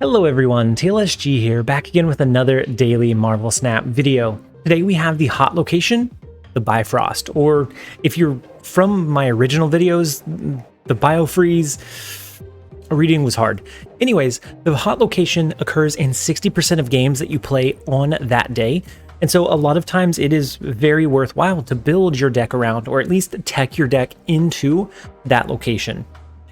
Hello everyone, TLSG here, back again with another daily Marvel Snap video. Today we have the hot location, the Bifrost, or if you're from my original videos, the Biofreeze. Reading was hard. Anyways, the hot location occurs in 60% of games that you play on that day, and so a lot of times it is very worthwhile to build your deck around, or at least tech your deck into that location.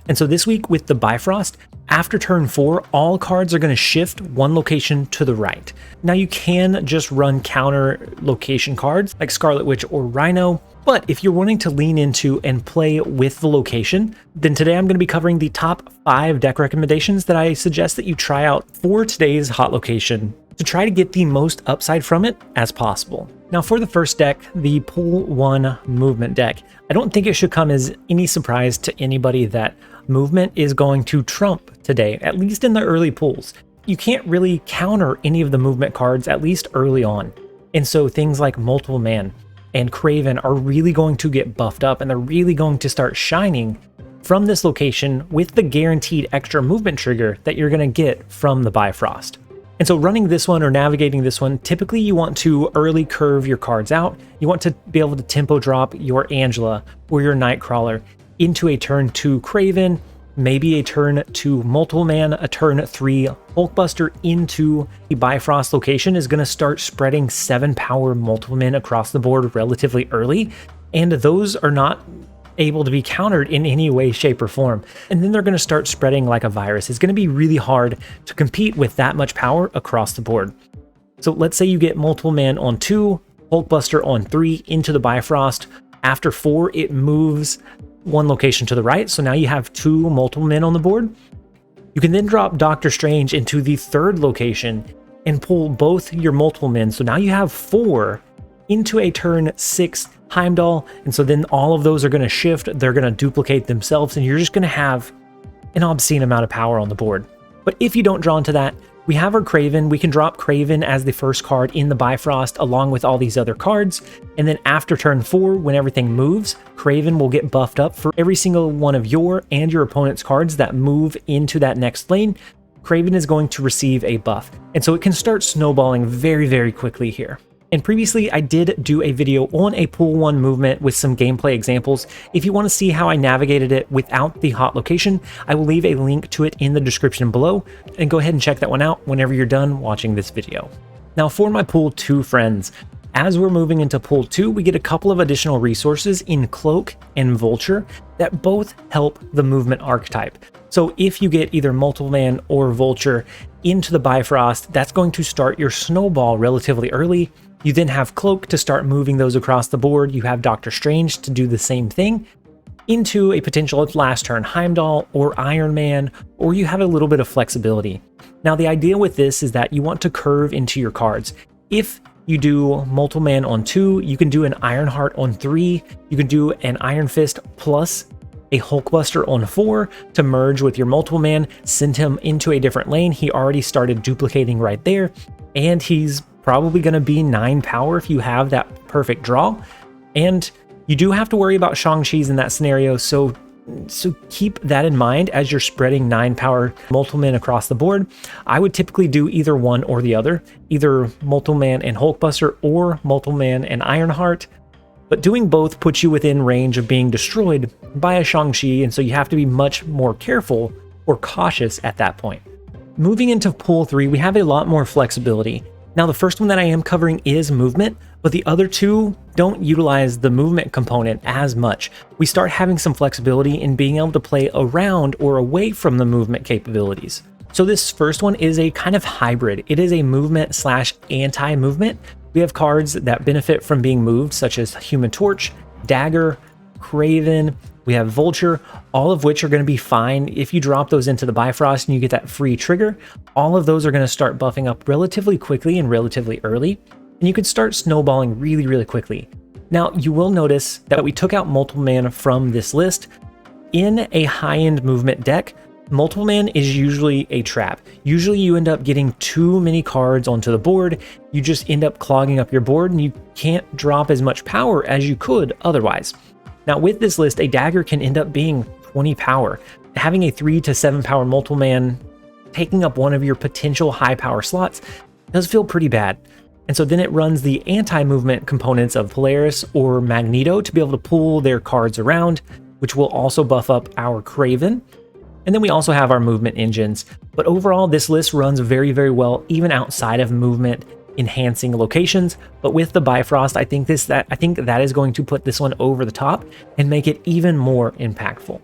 And so this week with the Bifrost, after turn 4, all cards are going to shift one location to the right. Now you can just run counter location cards like Scarlet Witch or Rhino, but if you're wanting to lean into and play with the location, then today I'm going to be covering the top 5 deck recommendations that I suggest that you try out for today's hot location to try to get the most upside from it as possible. Now for the first deck, the Pool 1 Movement deck, I don't think it should come as any surprise to anybody that movement is going to trump today, at least in the early pools. You can't really counter any of the movement cards, at least early on. And so things like Multiple Man and Kraven are really going to get buffed up, and they're really going to start shining from this location with the guaranteed extra movement trigger that you're going to get from the Bifrost. And so running this one or navigating this one, typically you want to early curve your cards out. You want to be able to tempo drop your Angela or your Nightcrawler into a turn 2 Kraven, maybe a turn 2 Multiple Man, a turn 3 Hulkbuster into the Bifrost location is going to start spreading 7 power Multiple Men across the board relatively early, and those are not able to be countered in any way, shape, or form. And then they're going to start spreading like a virus. It's going to be really hard to compete with that much power across the board. So let's say you get Multiple Man on 2, Hulkbuster on 3 into the Bifrost. After 4, it moves one location to the right, so now you have 2 Multiple Men on the board. You can then drop Doctor Strange into the 3rd location and pull both your Multiple Men, so now you have 4 into a turn 6 Heimdall, and so then all of those are going to shift, they're going to duplicate themselves, and you're just going to have an obscene amount of power on the board. But if you don't draw into that, we have our Kraven. We can drop Kraven as the first card in the Bifrost along with all these other cards, and then after turn 4, when everything moves, Kraven will get buffed up for every single one of your and your opponent's cards that move into that next lane. Kraven is going to receive a buff, and so it can start snowballing very, very quickly here. And previously I did do a video on a Pool 1 movement with some gameplay examples. If you want to see how I navigated it without the hot location, I will leave a link to it in the description below, and go ahead and check that one out whenever you're done watching this video. Now for my Pool 2 friends, as we're moving into Pool 2, we get a couple of additional resources in Cloak and Vulture that both help the movement archetype. So if you get either Multiple Man or Vulture into the Bifrost, that's going to start your snowball relatively early. You then have Cloak to start moving those across the board. You have Doctor Strange to do the same thing into a potential last turn Heimdall or Iron Man, or you have a little bit of flexibility. Now the idea with this is that you want to curve into your cards. If you do Multiple Man on 2, you can do an Ironheart on 3, you can do an Iron Fist plus a Hulkbuster on 4 to merge with your Multiple Man, send him into a different lane. He already started duplicating right there, and he's probably going to be 9 power if you have that perfect draw. And you do have to worry about Shang-Chi's in that scenario, so keep that in mind as you're spreading 9 power Multiple Men across the board. I would typically do either one or the other, either Multiple Man and Hulkbuster or Multiple Man and Ironheart. But doing both puts you within range of being destroyed by a Shang-Chi, and so you have to be much more careful or cautious at that point. Moving into Pool 3, we have a lot more flexibility. Now the first one that I am covering is movement, but the other 2 don't utilize the movement component as much. We start having some flexibility in being able to play around or away from the movement capabilities. So this first one is a kind of hybrid. It is a movement / anti-movement. We have cards that benefit from being moved, such as Human Torch, Dagger, Kraven, we have Vulture, all of which are going to be fine. If you drop those into the Bifrost and you get that free trigger, all of those are going to start buffing up relatively quickly and relatively early, and you can start snowballing really, really quickly. Now, you will notice that we took out Multiple Man from this list. In a high-end movement deck, Multiple Man is usually a trap. Usually you end up getting too many cards onto the board, you just end up clogging up your board, and you can't drop as much power as you could otherwise. Now with this list, a Dagger can end up being 20 power. Having a 3 to 7 power Multiple Man taking up one of your potential high power slots does feel pretty bad. And so then it runs the anti-movement components of Polaris or Magneto to be able to pull their cards around, which will also buff up our Kraven. And then we also have our movement engines. But overall, this list runs very, very well, even outside of movement enhancing locations. But with the Bifrost, I think that is going to put this one over the top and make it even more impactful.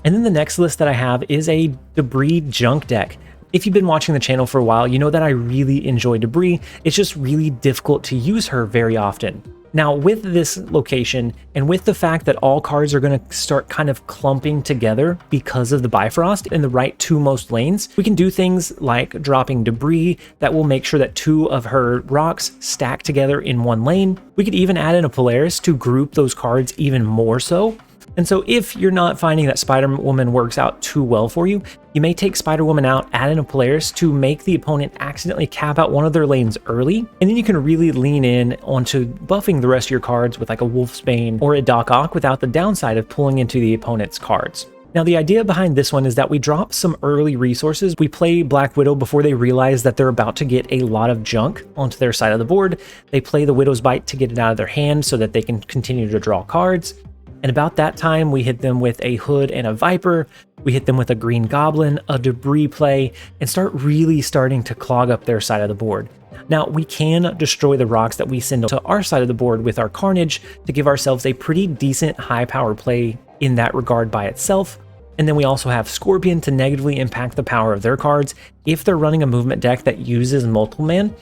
And then the next list that I have is a Debrii junk deck. If you've been watching the channel for a while, you know that I really enjoy Debrii. It's just really difficult to use her very often. Now, with this location, and with the fact that all cards are going to start kind of clumping together because of the Bifrost in the right two most lanes, we can do things like dropping Debrii that will make sure that two of her rocks stack together in one lane. We could even add in a Polaris to group those cards even more so. And so if you're not finding that Spider-Woman works out too well for you, you may take Spider-Woman out, add in a Polaris to make the opponent accidentally cap out one of their lanes early, and then you can really lean in onto buffing the rest of your cards with like a Wolfsbane or a Doc Ock without the downside of pulling into the opponent's cards. Now, the idea behind this one is that we drop some early resources. We play Black Widow before they realize that they're about to get a lot of junk onto their side of the board. They play the Widow's Bite to get it out of their hand so that they can continue to draw cards. And about that time, we hit them with a Hood and a Viper, we hit them with a Green Goblin, a Debrii play, and starting to clog up their side of the board. Now, we can destroy the rocks that we send to our side of the board with our Carnage to give ourselves a pretty decent high power play in that regard by itself. And then we also have Scorpion to negatively impact the power of their cards. If they're running a movement deck that uses multiple man,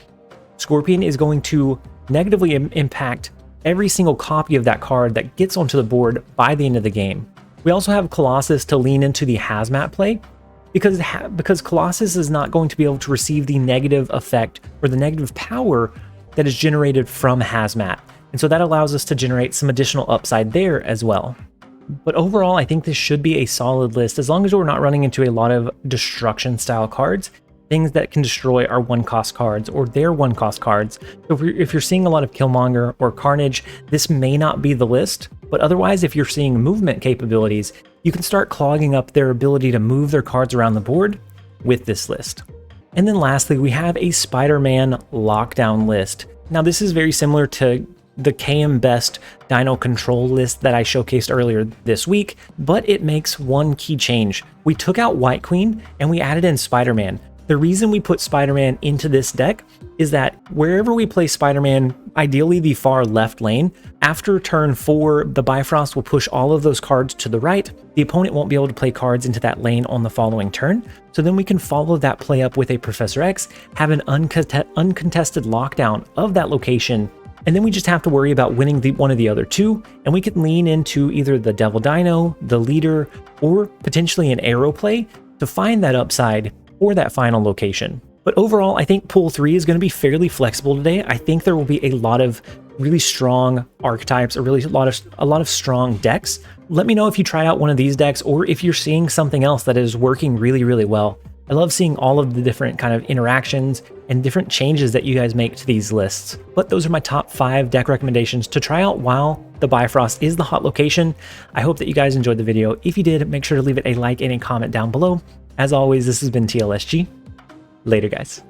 Scorpion is going to negatively impact every single copy of that card that gets onto the board by the end of the game. We also have Colossus to lean into the Hazmat play, because Colossus is not going to be able to receive the negative effect or the negative power that is generated from Hazmat. And so that allows us to generate some additional upside there as well. But overall, I think this should be a solid list as long as we're not running into a lot of destruction style cards. Things that can destroy our one-cost cards or their one-cost cards. So if you're seeing a lot of Killmonger or Carnage, this may not be the list, but otherwise if you're seeing movement capabilities, you can start clogging up their ability to move their cards around the board with this list. And then lastly, we have a Spider-Man lockdown list. Now this is very similar to the KM Best Dino control list that I showcased earlier this week, but it makes one key change. We took out White Queen and we added in Spider-Man. The reason we put Spider-Man into this deck is that wherever we play Spider-Man, ideally the far left lane, after turn 4, the Bifrost will push all of those cards to the right. The opponent won't be able to play cards into that lane on the following turn. So then we can follow that play up with a Professor X, have an uncontested lockdown of that location, and then we just have to worry about winning one of the other two, and we can lean into either the Devil Dino, the Leader, or potentially an Arrow play to find that upside or that final location. But overall, I think Pool 3 is going to be fairly flexible today. I think there will be a lot of really strong archetypes, or really a lot of strong decks. Let me know if you tried out one of these decks or if you're seeing something else that is working really, really well. I love seeing all of the different kind of interactions and different changes that you guys make to these lists. But those are my top 5 deck recommendations to try out while the Bifrost is the hot location. I hope that you guys enjoyed the video. If you did, make sure to leave it a like and a comment down below. As always, this has been TLSG. Later, guys.